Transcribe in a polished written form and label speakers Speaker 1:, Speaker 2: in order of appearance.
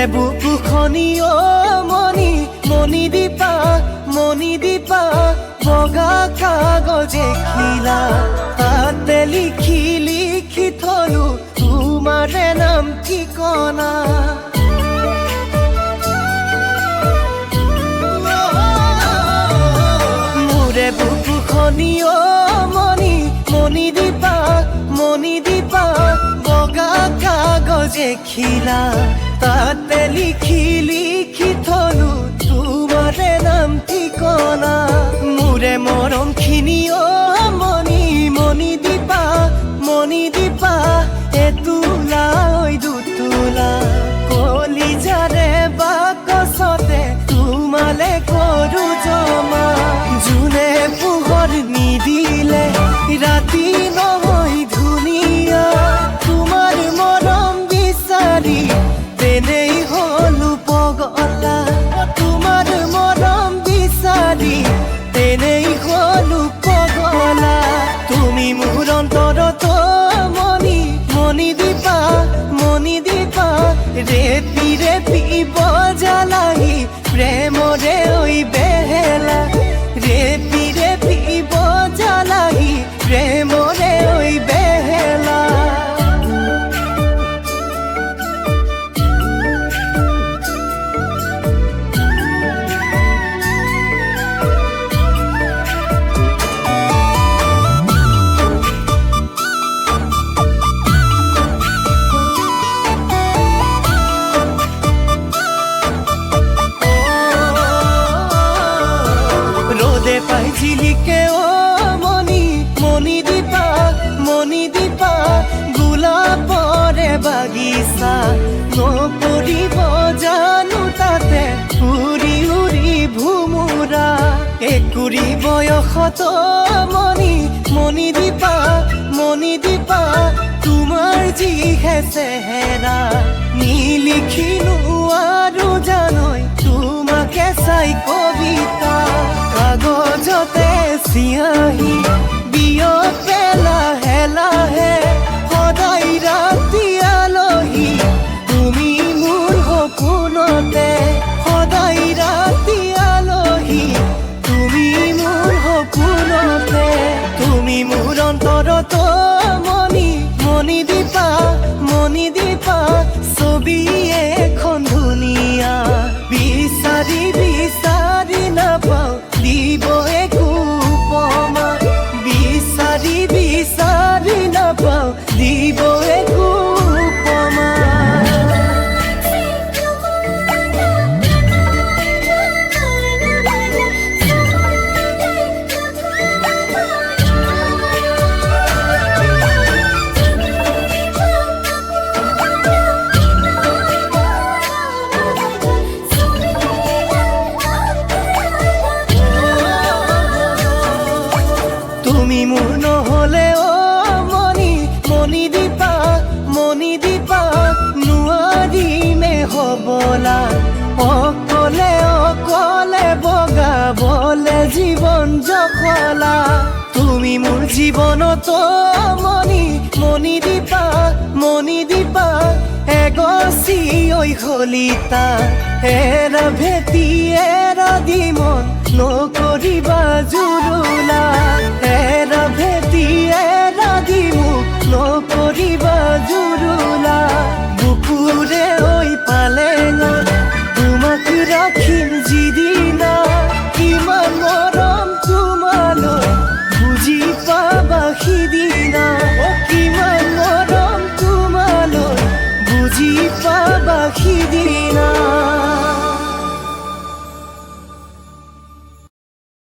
Speaker 1: মোৰে বুকুখনি অ মণি দীপা বগা কাগজে খিলা তাতে লিখি থলো তোমাৰে নাম ঠিকনা মোৰে বুকুখনি অ মণি দীপা বগা কাগজে খিলা তাতে লিখি থলো তোমাৰে নাম ঠিকনা মোৰে মৰমখিনি অ মণি দীপা এতোলা ঐ দুতোলা কলিজাৰে বাকচতে তোমালে কৰো জমা যোনে পোহৰ নিদিলে ৰাতি নহয় ধুনীয়া তোমাৰ মৰম বিচাৰি তেনেই হলো পগলা তোমাৰ মৰম বিচাৰি তেনেই হলো পগলা তুমি মোৰ অন্তৰত মণি দীপা ৰেপি বজালাহি প্ৰেমৰে ঐ বেহেলা ৰেপি বজালাহি প্ৰেমৰে ঐ বেহেলা রোদে পাই ঝিলিকে ও মণি দীপা গোলাপৰে বাগিচা নপৰিব জানো তাতে উৰি ভুমুৰা একুৰি বয়সত মণি দীপা তোমাৰ যিহে চেহেৰা নিলিখিনো আৰু জানৈ তোমাকে চাই কবিতা কাগজতে চিয়াহি বিয়পে লাহে সদায় ৰাতি আলহী তুমি মোৰ সপোনতে সদায় ৰাতি আলহী তুমি মোৰ সপোনতে তুমি মোৰ অন্তৰত মণি দীপা ছবি এখন ধুনীয়া বিচাৰি নাপাওঁ দিব একো উপমা বিচাৰি নাপাওঁ দিব একো উপমা তুমি মোৰ নহলে অ মণি দীপা নোৱাৰিমে হবলা অকলে বগাবলে জীৱন জখলা তুমি মোৰ জীৱনত মণি দীপা এগছি ঐ হলিতা এৰা ভেটি এৰা দি মন